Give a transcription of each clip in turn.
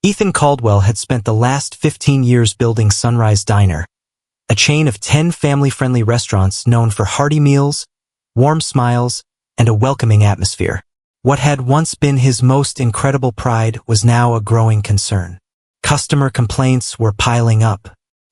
Ethan Caldwell had spent the last 15 years building Sunrise Diner, a chain of 10 family-friendly restaurants known for hearty meals, warm smiles, and a welcoming atmosphere. What had once been his most incredible pride was now a growing concern. Customer complaints were piling up.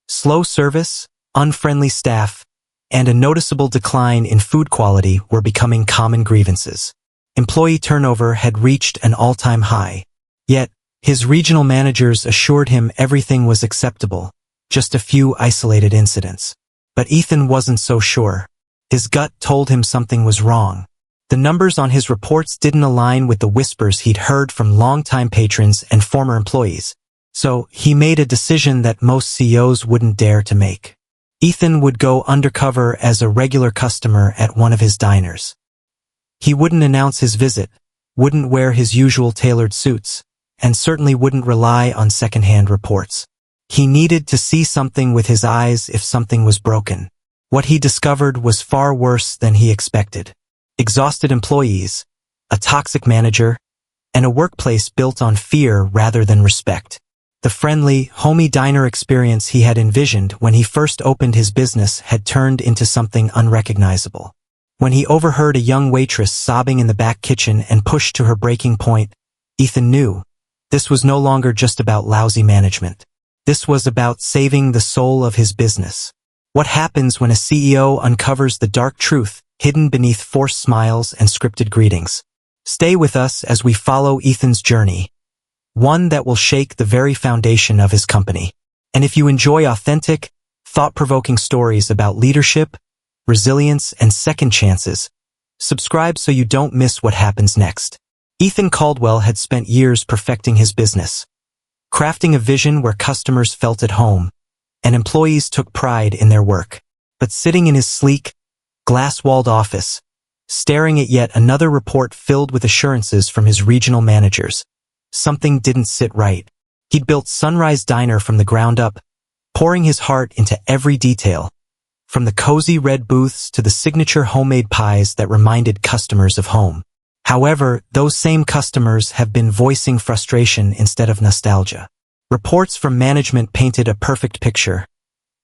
Slow service, unfriendly staff, and a noticeable decline in food quality were becoming common grievances. Employee turnover had reached an all-time high. Yet, his regional managers assured him everything was acceptable, just a few isolated incidents. But Ethan wasn't so sure. His gut told him something was wrong. The numbers on his reports didn't align with the whispers he'd heard from longtime patrons and former employees. So he made a decision that most CEOs wouldn't dare to make. Ethan would go undercover as a regular customer at one of his diners. He wouldn't announce his visit, wouldn't wear his usual tailored suits, and certainly wouldn't rely on second-hand reports. He needed to see something with his eyes if something was broken. What he discovered was far worse than he expected. Exhausted employees, a toxic manager, and a workplace built on fear rather than respect. The friendly, homey diner experience he had envisioned when he first opened his business had turned into something unrecognizable. When he overheard a young waitress sobbing in the back kitchen and pushed to her breaking point, Ethan knew this was no longer just about lousy management. This was about saving the soul of his business. What happens when a CEO uncovers the dark truth hidden beneath forced smiles and scripted greetings? Stay with us as we follow Ethan's journey, one that will shake the very foundation of his company. And if you enjoy authentic, thought-provoking stories about leadership, resilience, and second chances, subscribe so you don't miss what happens next. Ethan Caldwell had spent years perfecting his business, crafting a vision where customers felt at home and employees took pride in their work. But sitting in his sleek, glass-walled office, staring at yet another report filled with assurances from his regional managers, something didn't sit right. He'd built Sunrise Diner from the ground up, pouring his heart into every detail, from the cozy red booths to the signature homemade pies that reminded customers of home. However, those same customers have been voicing frustration instead of nostalgia. Reports from management painted a perfect picture.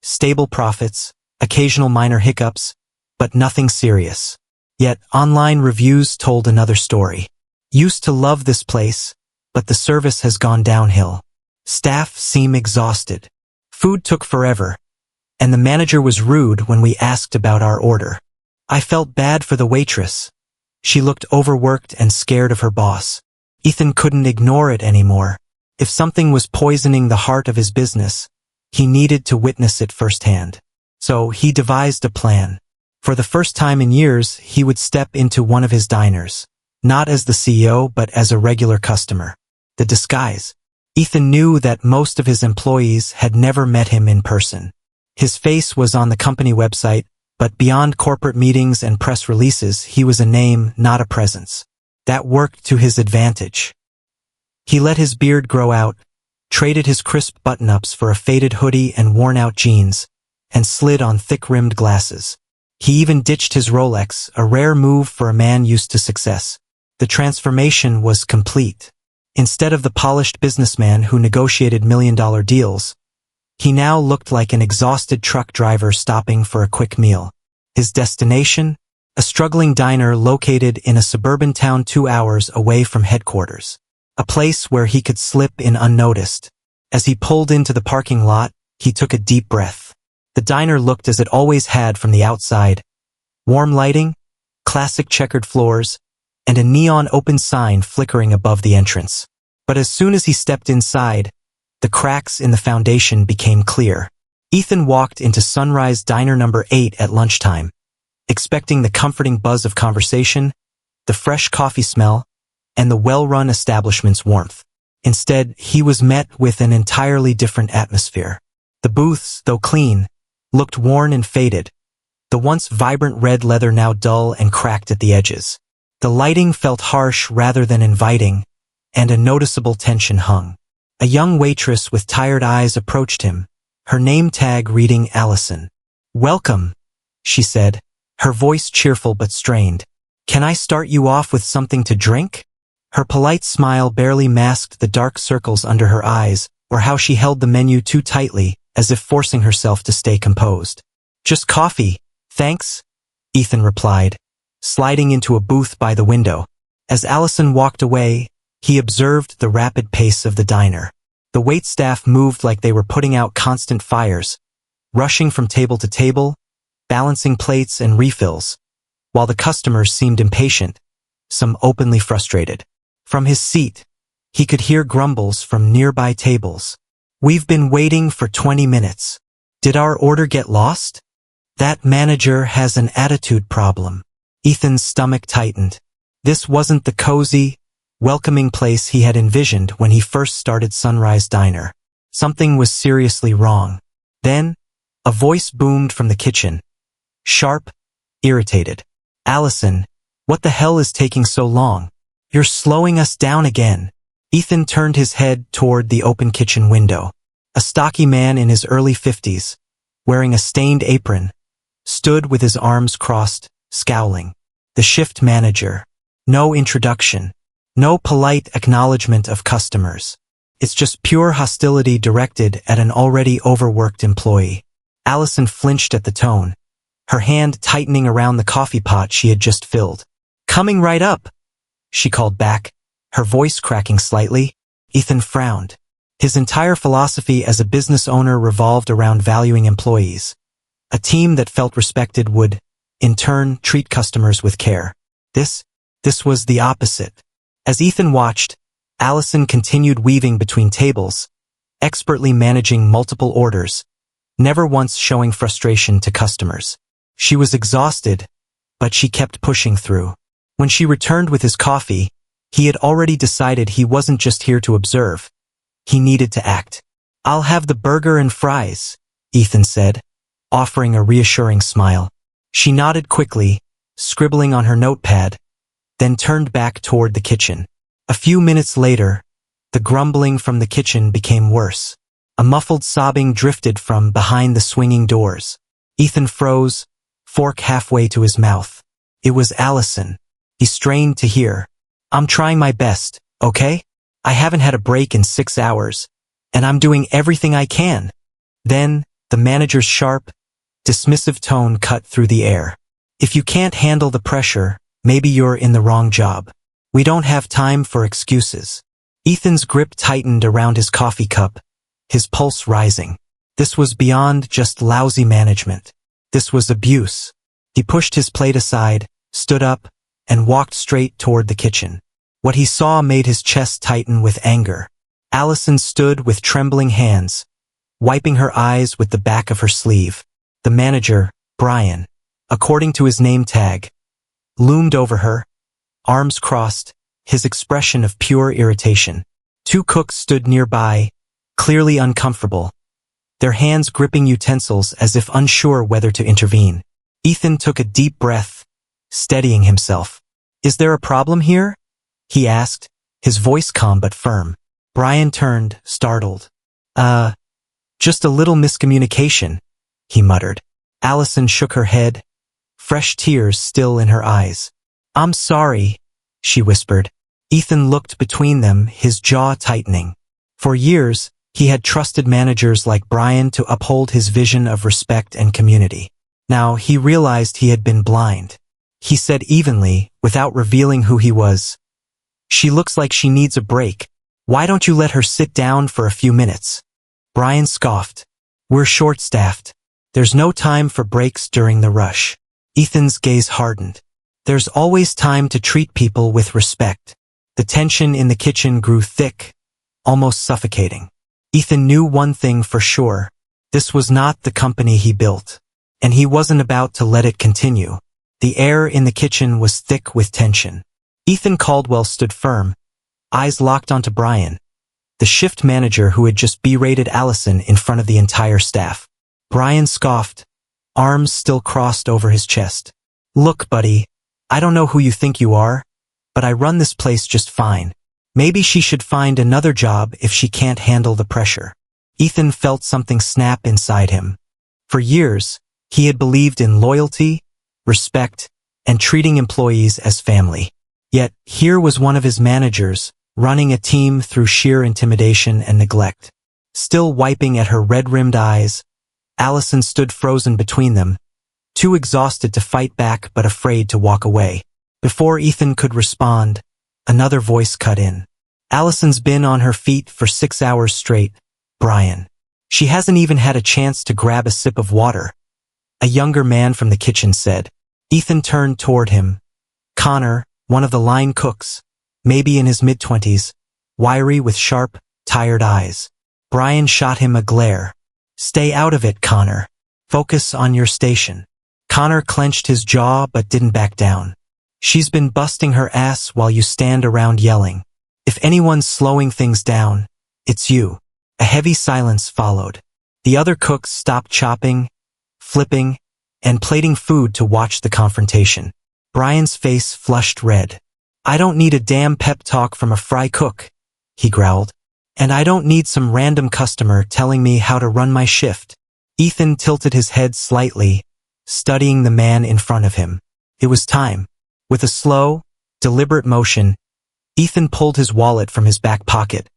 Stable profits, occasional minor hiccups, but nothing serious. Yet, online reviews told another story. Used to love this place, but the service has gone downhill. Staff seem exhausted. Food took forever, and the manager was rude when we asked about our order. I felt bad for the waitress. She looked overworked and scared of her boss. Ethan couldn't ignore it anymore. If something was poisoning the heart of his business, he needed to witness it firsthand. So he devised a plan. For the first time in years, he would step into one of his diners, not as the CEO but as a regular customer. The disguise. Ethan knew that most of his employees had never met him in person. His face was on the company website, but beyond corporate meetings and press releases, he was a name, not a presence. That worked to his advantage. He let his beard grow out, traded his crisp button-ups for a faded hoodie and worn-out jeans, and slid on thick-rimmed glasses. He even ditched his Rolex, a rare move for a man used to success. The transformation was complete. Instead of the polished businessman who negotiated million-dollar deals, he now looked like an exhausted truck driver stopping for a quick meal. His destination? A struggling diner located in a suburban town 2 hours away from headquarters. A place where he could slip in unnoticed. As he pulled into the parking lot, he took a deep breath. The diner looked as it always had from the outside. Warm lighting, classic checkered floors, and a neon open sign flickering above the entrance. But as soon as he stepped inside, the cracks in the foundation became clear. Ethan walked into Sunrise Diner number 8 at lunchtime, expecting the comforting buzz of conversation, the fresh coffee smell, and the well-run establishment's warmth. Instead, he was met with an entirely different atmosphere. The booths, though clean, looked worn and faded, the once vibrant red leather now dull and cracked at the edges. The lighting felt harsh rather than inviting, and a noticeable tension hung. A young waitress with tired eyes approached him, her name tag reading Allison. "Welcome," she said, her voice cheerful but strained. "Can I start you off with something to drink?" Her polite smile barely masked the dark circles under her eyes or how she held the menu too tightly, as if forcing herself to stay composed. "Just coffee, thanks," Ethan replied, sliding into a booth by the window. As Allison walked away, he observed the rapid pace of the diner. The waitstaff moved like they were putting out constant fires, rushing from table to table, balancing plates and refills, while the customers seemed impatient, some openly frustrated. From his seat, he could hear grumbles from nearby tables. "We've been waiting for 20 minutes. Did our order get lost? That manager has an attitude problem." Ethan's stomach tightened. This wasn't the cozy, welcoming place he had envisioned when he first started Sunrise Diner. Something was seriously wrong. Then, a voice boomed from the kitchen. Sharp, irritated. "Allison, what the hell is taking so long? You're slowing us down again." Ethan turned his head toward the open kitchen window. A stocky man in his early 50s, wearing a stained apron, stood with his arms crossed, scowling. The shift manager. No introduction. No polite acknowledgement of customers. It's just pure hostility directed at an already overworked employee. Allison flinched at the tone, her hand tightening around the coffee pot she had just filled. "Coming right up," she called back, her voice cracking slightly. Ethan frowned. His entire philosophy as a business owner revolved around valuing employees. A team that felt respected would, in turn, treat customers with care. This was the opposite. As Ethan watched, Allison continued weaving between tables, expertly managing multiple orders, never once showing frustration to customers. She was exhausted, but she kept pushing through. When she returned with his coffee, he had already decided he wasn't just here to observe. He needed to act. "I'll have the burger and fries," Ethan said, offering a reassuring smile. She nodded quickly, scribbling on her notepad, then turned back toward the kitchen. A few minutes later, the grumbling from the kitchen became worse. A muffled sobbing drifted from behind the swinging doors. Ethan froze, fork halfway to his mouth. It was Allison. He strained to hear. "I'm trying my best, okay? I haven't had a break in 6 hours, and I'm doing everything I can." Then, the manager's sharp, dismissive tone cut through the air. "If you can't handle the pressure, maybe you're in the wrong job. We don't have time for excuses." Ethan's grip tightened around his coffee cup, his pulse rising. This was beyond just lousy management. This was abuse. He pushed his plate aside, stood up, and walked straight toward the kitchen. What he saw made his chest tighten with anger. Allison stood with trembling hands, wiping her eyes with the back of her sleeve. The manager, Brian, according to his name tag, loomed over her, arms crossed, his expression of pure irritation. Two cooks stood nearby, clearly uncomfortable, their hands gripping utensils as if unsure whether to intervene. Ethan took a deep breath, steadying himself. "Is there a problem here?" he asked, his voice calm but firm. Brian turned, startled. Just a little miscommunication," he muttered. Allison shook her head, fresh tears still in her eyes. "I'm sorry," she whispered. Ethan looked between them, his jaw tightening. For years, he had trusted managers like Brian to uphold his vision of respect and community. Now he realized he had been blind. He said evenly, without revealing who he was, "She looks like she needs a break. Why don't you let her sit down for a few minutes?" Brian scoffed. "We're short-staffed. There's no time for breaks during the rush." Ethan's gaze hardened. There's always time to treat people with respect. The tension in the kitchen grew thick, almost suffocating. Ethan knew one thing for sure. This was not the company he built, and he wasn't about to let it continue. The air in the kitchen was thick with tension. Ethan Caldwell stood firm, eyes locked onto Brian, the shift manager who had just berated Allison in front of the entire staff. Brian scoffed, arms still crossed over his chest. "Look, buddy, I don't know who you think you are, but I run this place just fine. Maybe she should find another job if she can't handle the pressure." Ethan felt something snap inside him. For years, he had believed in loyalty, respect, and treating employees as family. Yet, here was one of his managers, running a team through sheer intimidation and neglect. Still wiping at her red-rimmed eyes, Allison stood frozen between them, too exhausted to fight back but afraid to walk away. Before Ethan could respond, another voice cut in. Allison's been on her feet for 6 hours straight, Brian. She hasn't even had a chance to grab a sip of water. A younger man from the kitchen said. Ethan turned toward him. Connor, one of the line cooks, maybe in his mid-20s, wiry with sharp, tired eyes. Brian shot him a glare. Stay out of it, Connor. Focus on your station. Connor clenched his jaw but didn't back down. She's been busting her ass while you stand around yelling. If anyone's slowing things down, it's you. A heavy silence followed. The other cooks stopped chopping, flipping, and plating food to watch the confrontation. Brian's face flushed red. I don't need a damn pep talk from a fry cook, he growled. And I don't need some random customer telling me how to run my shift. Ethan tilted his head slightly, studying the man in front of him. It was time. With a slow, deliberate motion, Ethan pulled his wallet from his back pocket,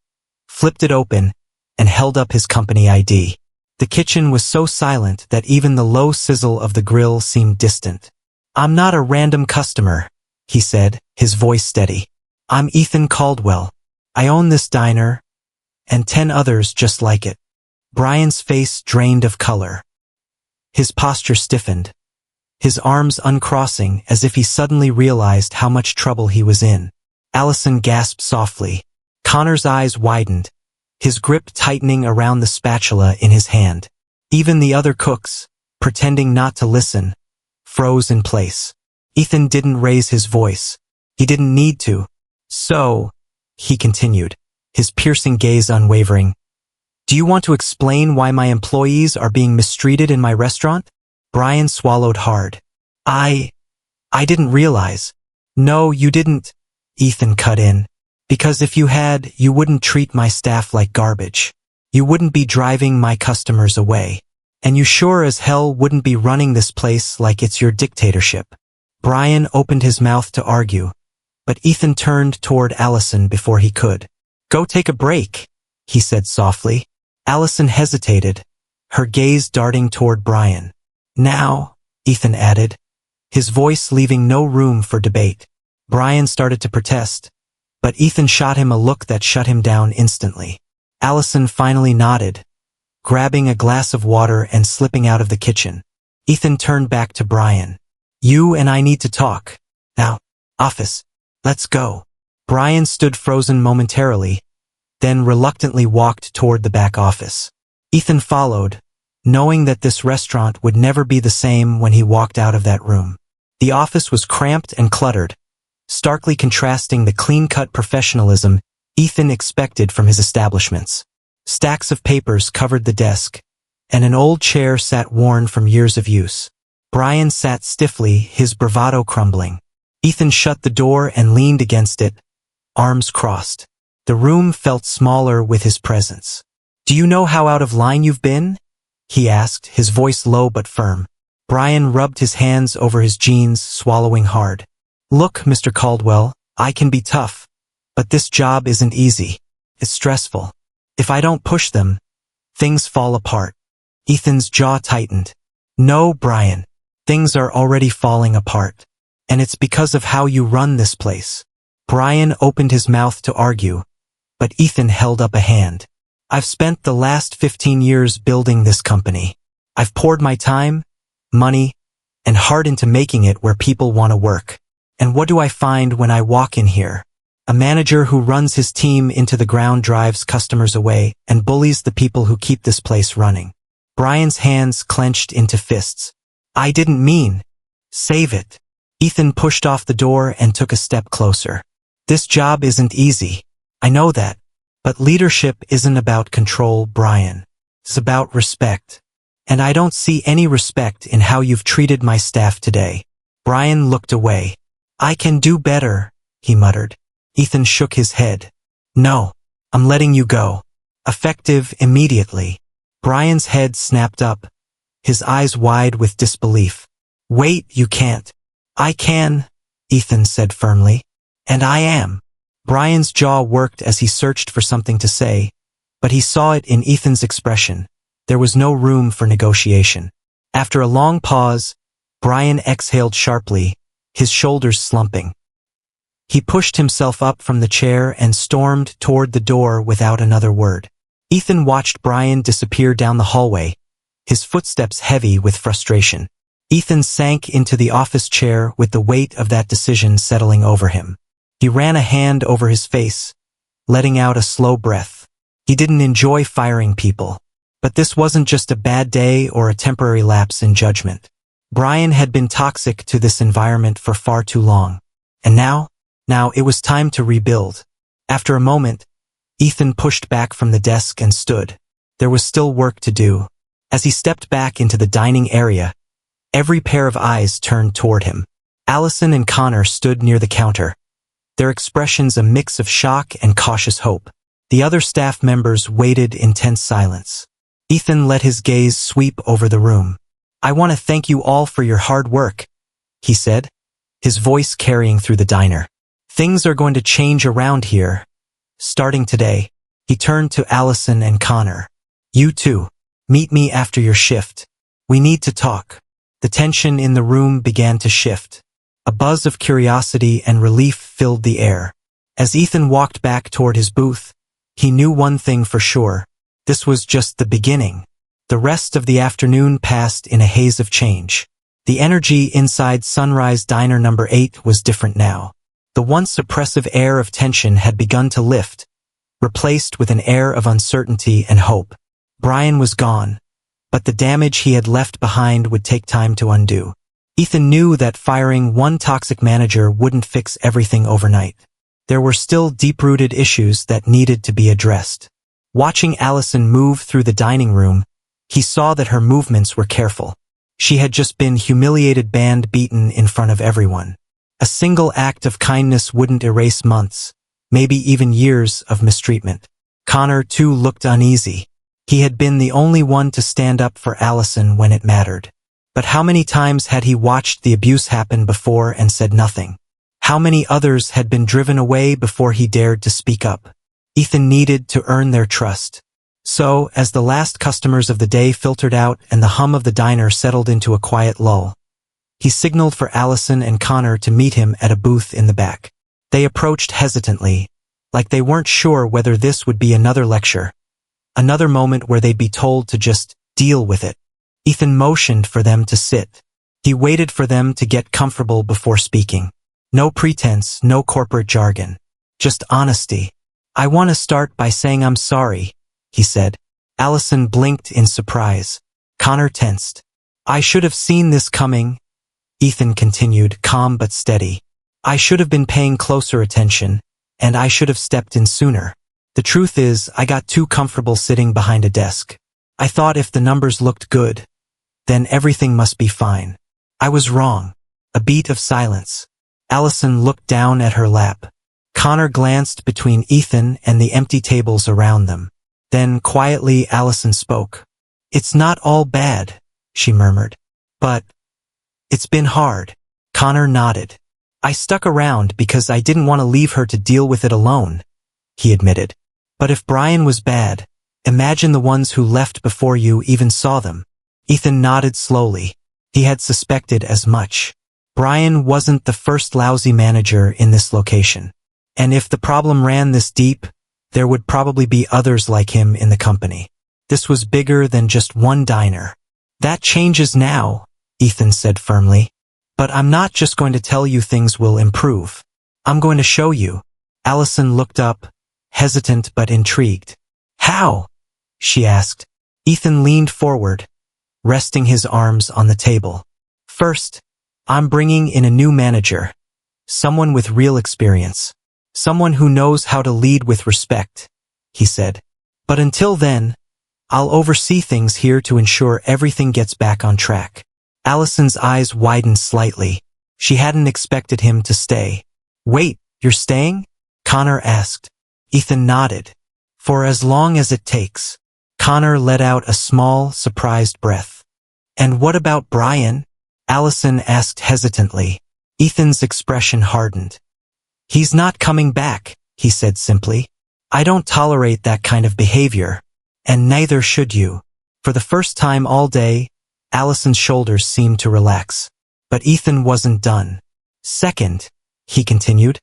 flipped it open, and held up his company ID. The kitchen was so silent that even the low sizzle of the grill seemed distant. I'm not a random customer, he said, his voice steady. I'm Ethan Caldwell. I own this diner, and 10 others just like it. Brian's face drained of color. His posture stiffened, his arms uncrossing as if he suddenly realized how much trouble he was in. Allison gasped softly. Connor's eyes widened, his grip tightening around the spatula in his hand. Even the other cooks, pretending not to listen, froze in place. Ethan didn't raise his voice. He didn't need to. So, he continued, his piercing gaze unwavering. Do you want to explain why my employees are being mistreated in my restaurant? Brian swallowed hard. I didn't realize. No, you didn't, Ethan cut in. Because if you had, you wouldn't treat my staff like garbage. You wouldn't be driving my customers away. And you sure as hell wouldn't be running this place like it's your dictatorship. Brian opened his mouth to argue, but Ethan turned toward Allison before he could. Go take a break, he said softly. Allison hesitated, her gaze darting toward Brian. Now, Ethan added, his voice leaving no room for debate. Brian started to protest, but Ethan shot him a look that shut him down instantly. Allison finally nodded, grabbing a glass of water and slipping out of the kitchen. Ethan turned back to Brian. You and I need to talk. Now, office, let's go. Brian stood frozen momentarily, then reluctantly walked toward the back office. Ethan followed, knowing that this restaurant would never be the same when he walked out of that room. The office was cramped and cluttered, starkly contrasting the clean-cut professionalism Ethan expected from his establishments. Stacks of papers covered the desk, and an old chair sat worn from years of use. Brian sat stiffly, his bravado crumbling. Ethan shut the door and leaned against it, arms crossed. The room felt smaller with his presence. Do you know how out of line you've been? He asked, his voice low but firm. Brian rubbed his hands over his jeans, swallowing hard. Look, Mr. Caldwell, I can be tough, but this job isn't easy. It's stressful. If I don't push them, things fall apart. Ethan's jaw tightened. No, Brian, things are already falling apart. And it's because of how you run this place. Brian opened his mouth to argue, but Ethan held up a hand. I've spent the last 15 years building this company. I've poured my time, money, and heart into making it where people want to work. And what do I find when I walk in here? A manager who runs his team into the ground, drives customers away, and bullies the people who keep this place running. Brian's hands clenched into fists. I didn't mean. Save it. Ethan pushed off the door and took a step closer. This job isn't easy. I know that. But leadership isn't about control, Brian. It's about respect. And I don't see any respect in how you've treated my staff today. Brian looked away. I can do better, he muttered. Ethan shook his head. No, I'm letting you go. Effective immediately. Brian's head snapped up, his eyes wide with disbelief. Wait, you can't. I can, Ethan said firmly. And I am. Brian's jaw worked as he searched for something to say, but he saw it in Ethan's expression. There was no room for negotiation. After a long pause, Brian exhaled sharply, his shoulders slumping. He pushed himself up from the chair and stormed toward the door without another word. Ethan watched Brian disappear down the hallway, his footsteps heavy with frustration. Ethan sank into the office chair with the weight of that decision settling over him. He ran a hand over his face, letting out a slow breath. He didn't enjoy firing people, but this wasn't just a bad day or a temporary lapse in judgment. Brian had been toxic to this environment for far too long. And now it was time to rebuild. After a moment, Ethan pushed back from the desk and stood. There was still work to do. As he stepped back into the dining area, every pair of eyes turned toward him. Allison and Connor stood near the counter, their expressions a mix of shock and cautious hope. The other staff members waited in tense silence. Ethan let his gaze sweep over the room. "I want to thank you all for your hard work," he said, his voice carrying through the diner. "Things are going to change around here. Starting today." He turned to Allison and Connor. "You two, meet me after your shift. We need to talk." The tension in the room began to shift. A buzz of curiosity and relief filled the air. As Ethan walked back toward his booth, he knew one thing for sure. This was just the beginning. The rest of the afternoon passed in a haze of change. The energy inside Sunrise Diner number 8 was different now. The once oppressive air of tension had begun to lift, replaced with an air of uncertainty and hope. Brian was gone, but the damage he had left behind would take time to undo. Ethan knew that firing one toxic manager wouldn't fix everything overnight. There were still deep-rooted issues that needed to be addressed. Watching Allison move through the dining room, he saw that her movements were careful. She had just been humiliated, beaten in front of everyone. A single act of kindness wouldn't erase months, maybe even years of mistreatment. Connor, too, looked uneasy. He had been the only one to stand up for Allison when it mattered. But how many times had he watched the abuse happen before and said nothing? How many others had been driven away before he dared to speak up? Ethan needed to earn their trust. So, as the last customers of the day filtered out and the hum of the diner settled into a quiet lull, he signaled for Allison and Connor to meet him at a booth in the back. They approached hesitantly, like they weren't sure whether this would be another lecture, another moment where they'd be told to just deal with it. Ethan motioned for them to sit. He waited for them to get comfortable before speaking. No pretense, no corporate jargon. Just honesty. "I want to start by saying I'm sorry," he said. Allison blinked in surprise. Connor tensed. "I should have seen this coming," Ethan continued, calm but steady. "I should have been paying closer attention, and I should have stepped in sooner. The truth is, I got too comfortable sitting behind a desk. I thought if the numbers looked good, then everything must be fine. I was wrong." A beat of silence. Allison looked down at her lap. Connor glanced between Ethan and the empty tables around them. Then, quietly, Allison spoke. "It's not all bad," she murmured. "But it's been hard." Connor nodded. "I stuck around because I didn't want to leave her to deal with it alone," he admitted. "But if Brian was bad, imagine the ones who left before you even saw them." Ethan nodded slowly. He had suspected as much. Brian wasn't the first lousy manager in this location. And if the problem ran this deep, there would probably be others like him in the company. This was bigger than just one diner. "That changes now," Ethan said firmly. "But I'm not just going to tell you things will improve. I'm going to show you." Allison looked up, hesitant but intrigued. "How?" she asked. Ethan leaned forward, resting his arms on the table. "First, I'm bringing in a new manager, someone with real experience, someone who knows how to lead with respect," he said. "But until then, I'll oversee things here to ensure everything gets back on track." Allison's eyes widened slightly. She hadn't expected him to stay. "Wait, you're staying?" Connor asked. Ethan nodded. "For as long as it takes." Connor let out a small, surprised breath. "And what about Brian?" Allison asked hesitantly. Ethan's expression hardened. He's not coming back, he said simply. I don't tolerate that kind of behavior. And neither should you. For the first time all day, Allison's shoulders seemed to relax. But Ethan wasn't done. Second, he continued,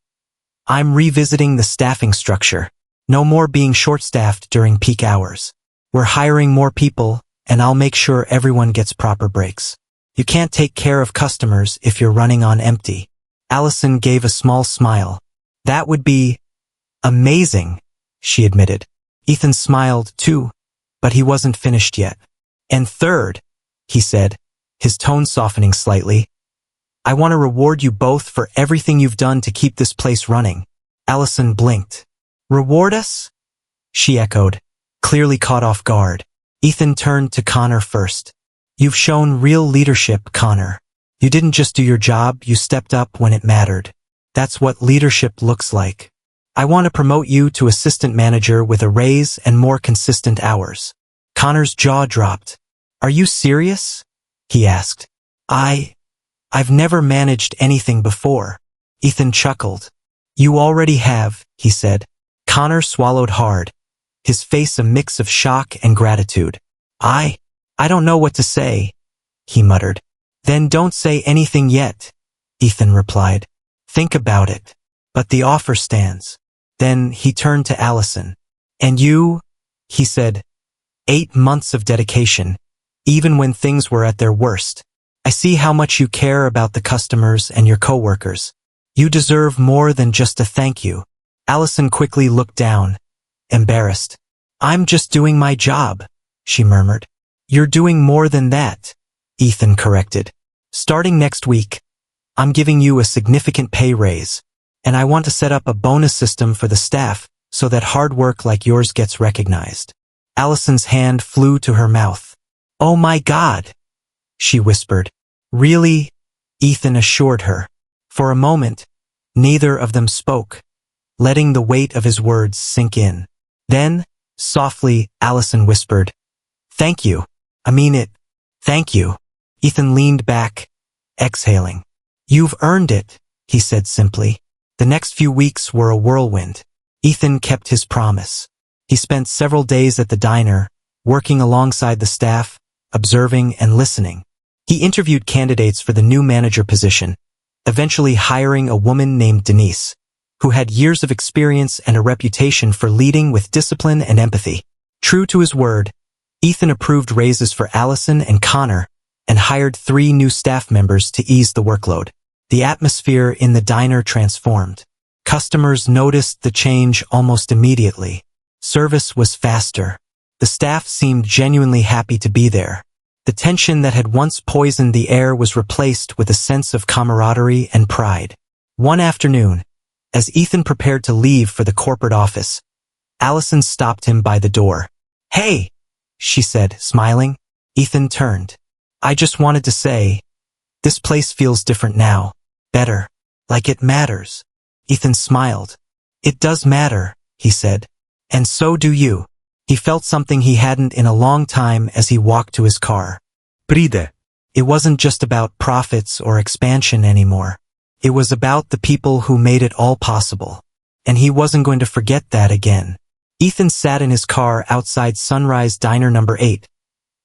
I'm revisiting the staffing structure. No more being short-staffed during peak hours. We're hiring more people, and I'll make sure everyone gets proper breaks. You can't take care of customers if you're running on empty. Allison gave a small smile. That would be amazing, she admitted. Ethan smiled too, but he wasn't finished yet. And third, he said, his tone softening slightly, I want to reward you both for everything you've done to keep this place running. Allison blinked. Reward us? She echoed, clearly caught off guard. Ethan turned to Connor first. You've shown real leadership, Connor. You didn't just do your job, you stepped up when it mattered. That's what leadership looks like. I want to promote you to assistant manager with a raise and more consistent hours. Connor's jaw dropped. Are you serious? He asked. I've never managed anything before. Ethan chuckled. You already have, he said. Connor swallowed hard, his face a mix of shock and gratitude. I don't know what to say, he muttered. Then don't say anything yet, Ethan replied. Think about it. But the offer stands. Then he turned to Allison. And you, he said, 8 months of dedication, even when things were at their worst. I see how much you care about the customers and your coworkers. You deserve more than just a thank you. Allison quickly looked down, embarrassed. I'm just doing my job, she murmured. You're doing more than that, Ethan corrected. Starting next week, I'm giving you a significant pay raise, and I want to set up a bonus system for the staff so that hard work like yours gets recognized. Allison's hand flew to her mouth. Oh my God, she whispered. Really? Ethan assured her. For a moment, neither of them spoke, letting the weight of his words sink in. Then, softly, Allison whispered, Thank you. I mean it. Thank you. Ethan leaned back, exhaling. You've earned it, he said simply. The next few weeks were a whirlwind. Ethan kept his promise. He spent several days at the diner, working alongside the staff, observing and listening. He interviewed candidates for the new manager position, eventually hiring a woman named Denise, who had years of experience and a reputation for leading with discipline and empathy. True to his word, Ethan approved raises for Allison and Connor and hired 3 new staff members to ease the workload. The atmosphere in the diner transformed. Customers noticed the change almost immediately. Service was faster. The staff seemed genuinely happy to be there. The tension that had once poisoned the air was replaced with a sense of camaraderie and pride. One afternoon, as Ethan prepared to leave for the corporate office, Allison stopped him by the door. Hey, she said, smiling. Ethan turned. I just wanted to say, this place feels different now. Better. Like it matters. Ethan smiled. It does matter, he said. And so do you. He felt something he hadn't in a long time as he walked to his car. Bride. It wasn't just about profits or expansion anymore. It was about the people who made it all possible. And he wasn't going to forget that again. Ethan sat in his car outside Sunrise Diner number 8,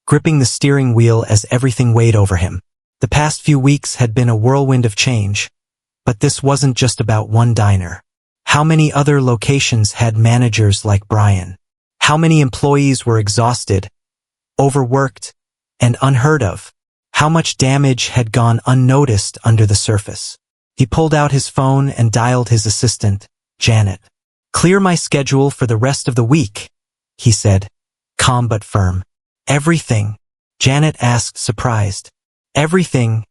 gripping the steering wheel as everything weighed over him. The past few weeks had been a whirlwind of change, but this wasn't just about one diner. How many other locations had managers like Brian? How many employees were exhausted, overworked, and unheard of? How much damage had gone unnoticed under the surface? He pulled out his phone and dialed his assistant, Janet. Clear my schedule for the rest of the week, he said, calm but firm. Everything? Janet asked, surprised. Everything,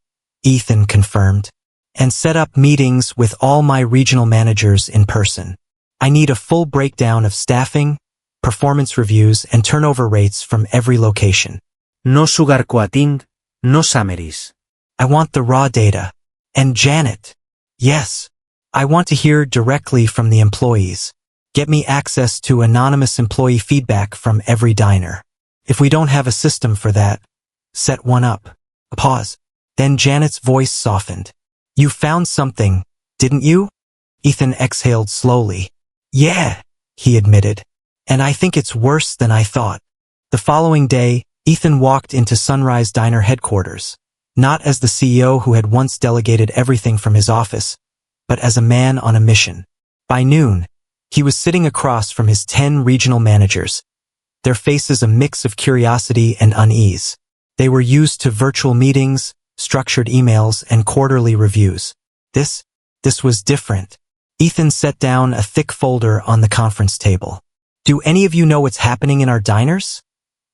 Ethan confirmed, and set up meetings with all my regional managers in person. I need a full breakdown of staffing, performance reviews, and turnover rates from every location. No sugarcoating, no summaries. I want the raw data. And Janet, yes, I want to hear directly from the employees. Get me access to anonymous employee feedback from every diner. If we don't have a system for that, set one up. A pause. Then Janet's voice softened. You found something, didn't you? Ethan exhaled slowly. Yeah, he admitted. And I think it's worse than I thought. The following day, Ethan walked into Sunrise Diner headquarters, not as the CEO who had once delegated everything from his office, but as a man on a mission. By noon, he was sitting across from his 10 regional managers, their faces a mix of curiosity and unease. They were used to virtual meetings, structured emails, and quarterly reviews. This was different. Ethan set down a thick folder on the conference table. Do any of you know what's happening in our diners?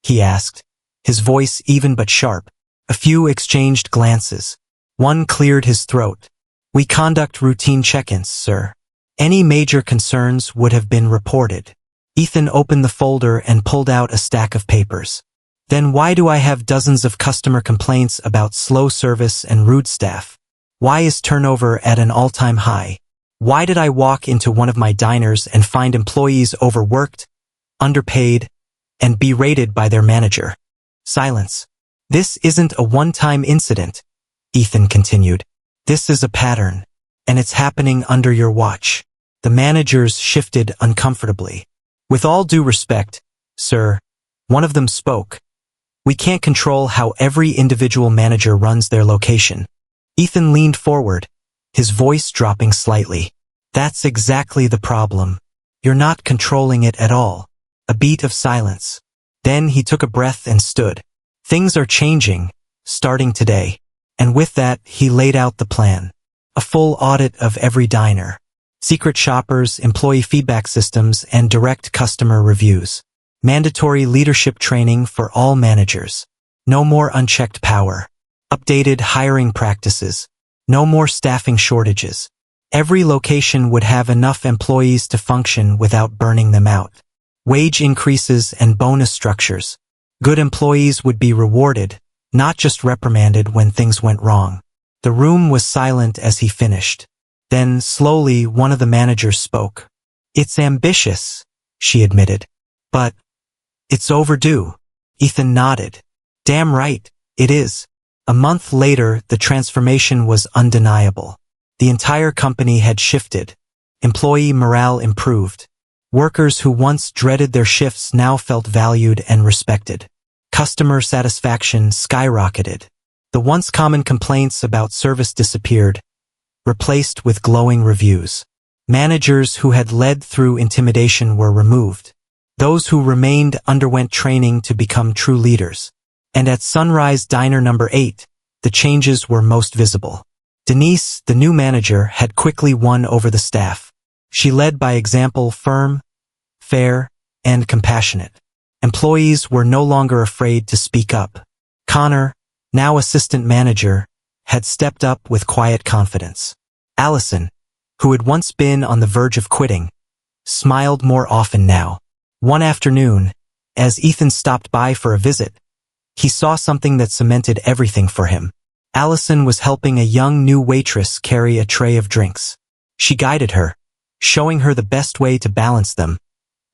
He asked, his voice even but sharp. A few exchanged glances. One cleared his throat. We conduct routine check-ins, sir. Any major concerns would have been reported. Ethan opened the folder and pulled out a stack of papers. Then why do I have dozens of customer complaints about slow service and rude staff? Why is turnover at an all-time high? Why did I walk into one of my diners and find employees overworked, underpaid, and berated by their manager? Silence. This isn't a one-time incident, Ethan continued. This is a pattern, and it's happening under your watch. The managers shifted uncomfortably. With all due respect, sir, one of them spoke. We can't control how every individual manager runs their location. Ethan leaned forward, his voice dropping slightly. That's exactly the problem. You're not controlling it at all. A beat of silence. Then he took a breath and stood. Things are changing, starting today. And with that, he laid out the plan. A full audit of every diner. Secret shoppers, employee feedback systems, and direct customer reviews. Mandatory leadership training for all managers. No more unchecked power. Updated hiring practices. No more staffing shortages. Every location would have enough employees to function without burning them out. Wage increases and bonus structures. Good employees would be rewarded, not just reprimanded when things went wrong. The room was silent as he finished. Then, slowly, one of the managers spoke. It's ambitious, she admitted. But it's overdue. Ethan nodded. Damn right, it is. A month later, the transformation was undeniable. The entire company had shifted. Employee morale improved. Workers who once dreaded their shifts now felt valued and respected. Customer satisfaction skyrocketed. The once common complaints about service disappeared, replaced with glowing reviews. Managers who had led through intimidation were removed. Those who remained underwent training to become true leaders. And at Sunrise Diner number 8, the changes were most visible. Denise, the new manager, had quickly won over the staff. She led by example, firm, fair, and compassionate. Employees were no longer afraid to speak up. Connor, now assistant manager, had stepped up with quiet confidence. Allison, who had once been on the verge of quitting, smiled more often now. One afternoon, as Ethan stopped by for a visit, he saw something that cemented everything for him. Allison was helping a young new waitress carry a tray of drinks. She guided her, showing her the best way to balance them,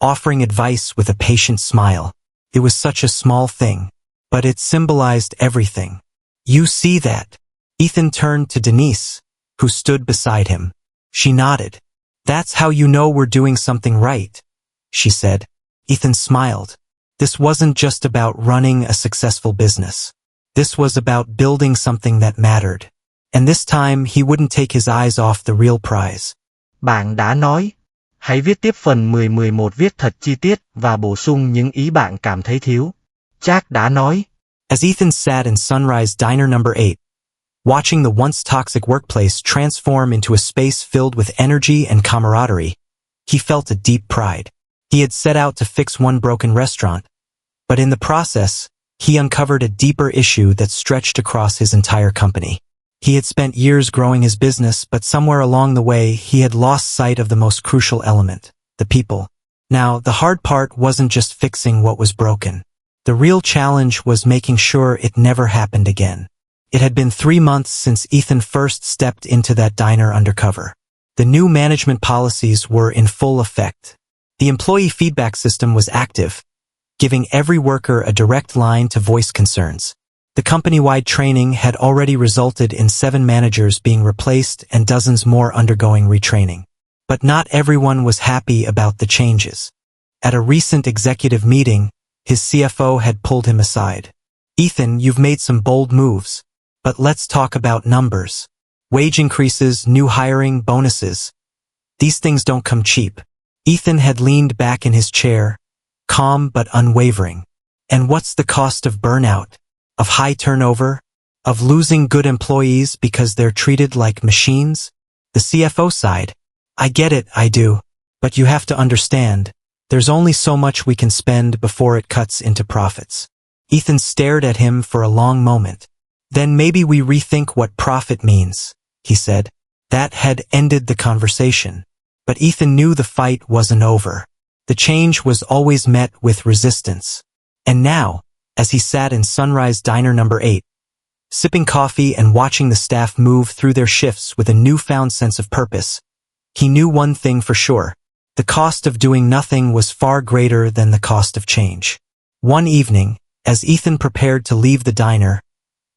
offering advice with a patient smile. It was such a small thing, but it symbolized everything. You see that? Ethan turned to Denise, who stood beside him. She nodded. That's how you know we're doing something right, she said. Ethan smiled. This wasn't just about running a successful business. This was about building something that mattered. And this time he wouldn't take his eyes off the real prize. Bạn đã nói. Hãy viết tiếp phần 10-11 viết thật chi tiết và bổ sung những ý bạn cảm thấy thiếu. Jack đã nói. As Ethan sat in Sunrise Diner number 8, watching the once toxic workplace transform into a space filled with energy and camaraderie, he felt a deep pride. He had set out to fix one broken restaurant, but in the process, he uncovered a deeper issue that stretched across his entire company. He had spent years growing his business, but somewhere along the way, he had lost sight of the most crucial element, the people. Now, the hard part wasn't just fixing what was broken. The real challenge was making sure it never happened again. It had been 3 months since Ethan first stepped into that diner undercover. The new management policies were in full effect. The employee feedback system was active, giving every worker a direct line to voice concerns. The company-wide training had already resulted in 7 managers being replaced and dozens more undergoing retraining. But not everyone was happy about the changes. At a recent executive meeting, his CFO had pulled him aside. "Ethan, you've made some bold moves, but let's talk about numbers. Wage increases, new hiring, bonuses. These things don't come cheap." Ethan had leaned back in his chair, calm but unwavering. "And what's the cost of burnout? Of high turnover? Of losing good employees because they're treated like machines?" The CFO sighed. "I get it, I do. But you have to understand, there's only so much we can spend before it cuts into profits." Ethan stared at him for a long moment. "Then maybe we rethink what profit means," he said. That had ended the conversation. But Ethan knew the fight wasn't over. The change was always met with resistance. And now, as he sat in Sunrise Diner number 8, sipping coffee and watching the staff move through their shifts with a newfound sense of purpose, he knew one thing for sure. The cost of doing nothing was far greater than the cost of change. One evening, as Ethan prepared to leave the diner,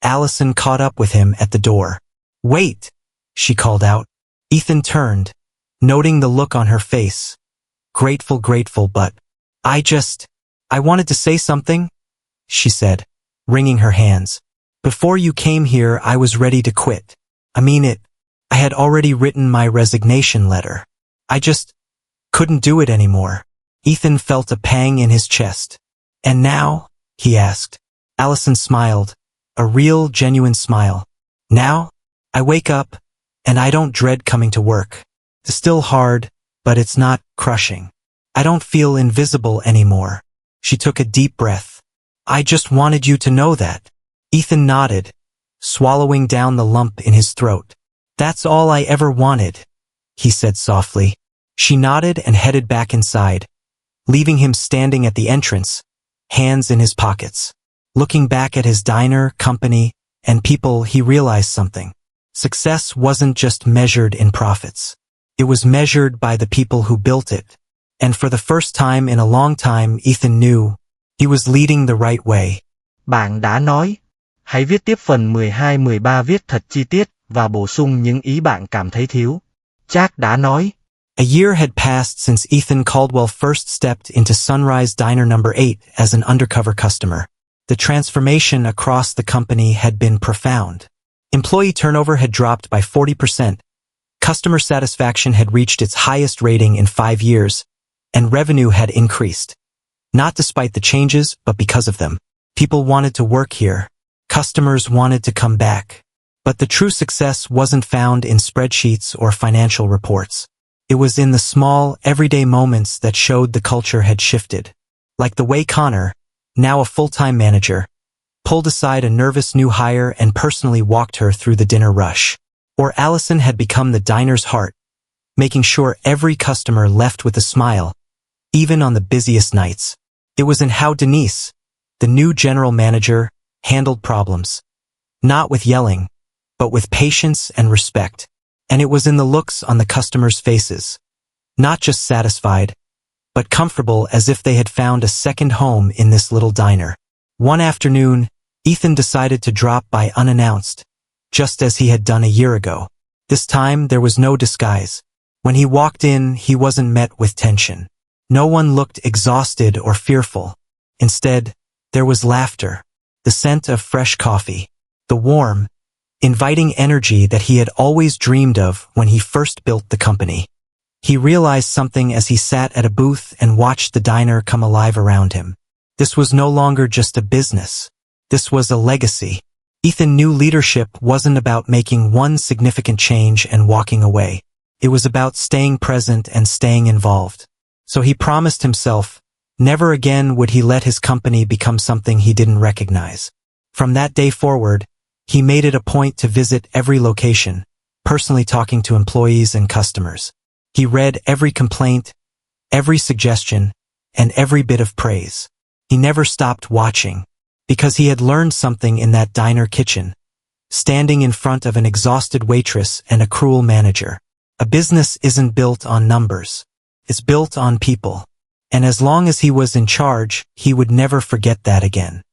Allison caught up with him at the door. "Wait!" she called out. Ethan turned, noting the look on her face. Grateful, but I wanted to say something," she said, wringing her hands. "Before you came here, I was ready to quit. I mean it. I had already written my resignation letter. I just couldn't do it anymore." Ethan felt a pang in his chest. "And now?" he asked. Allison smiled, a real, genuine smile. "Now? I wake up, and I don't dread coming to work. It's still hard, but it's not crushing. I don't feel invisible anymore." She took a deep breath. "I just wanted you to know that." Ethan nodded, swallowing down the lump in his throat. "That's all I ever wanted," he said softly. She nodded and headed back inside, leaving him standing at the entrance, hands in his pockets. Looking back at his diner, company, and people, he realized something. Success wasn't just measured in profits. It was measured by the people who built it. And for the first time in a long time, Ethan knew he was leading the right way. Bạn đã nói. Hãy viết tiếp phần 12-13 viết thật chi tiết và bổ sung những ý bạn cảm thấy thiếu. Jack đã nói. A year had passed since Ethan Caldwell first stepped into Sunrise Diner number 8 as an undercover customer. The transformation across the company had been profound. Employee turnover had dropped by 40%. Customer satisfaction had reached its highest rating in 5 years, and revenue had increased. Not despite the changes, but because of them. People wanted to work here. Customers wanted to come back. But the true success wasn't found in spreadsheets or financial reports. It was in the small, everyday moments that showed the culture had shifted. Like the way Connor, now a full-time manager, pulled aside a nervous new hire and personally walked her through the dinner rush. Or Allison had become the diner's heart, making sure every customer left with a smile, even on the busiest nights. It was in how Denise, the new general manager, handled problems. Not with yelling, but with patience and respect. And it was in the looks on the customers' faces. Not just satisfied, but comfortable, as if they had found a second home in this little diner. One afternoon, Ethan decided to drop by unannounced, just as he had done a year ago. This time, there was no disguise. When he walked in, he wasn't met with tension. No one looked exhausted or fearful. Instead, there was laughter, the scent of fresh coffee, the warm, inviting energy that he had always dreamed of when he first built the company. He realized something as he sat at a booth and watched the diner come alive around him. This was no longer just a business. This was a legacy. Ethan knew leadership wasn't about making one significant change and walking away. It was about staying present and staying involved. So he promised himself, never again would he let his company become something he didn't recognize. From that day forward, he made it a point to visit every location, personally talking to employees and customers. He read every complaint, every suggestion, and every bit of praise. He never stopped watching, because he had learned something in that diner kitchen, standing in front of an exhausted waitress and a cruel manager. A business isn't built on numbers. It's built on people. And as long as he was in charge, he would never forget that again.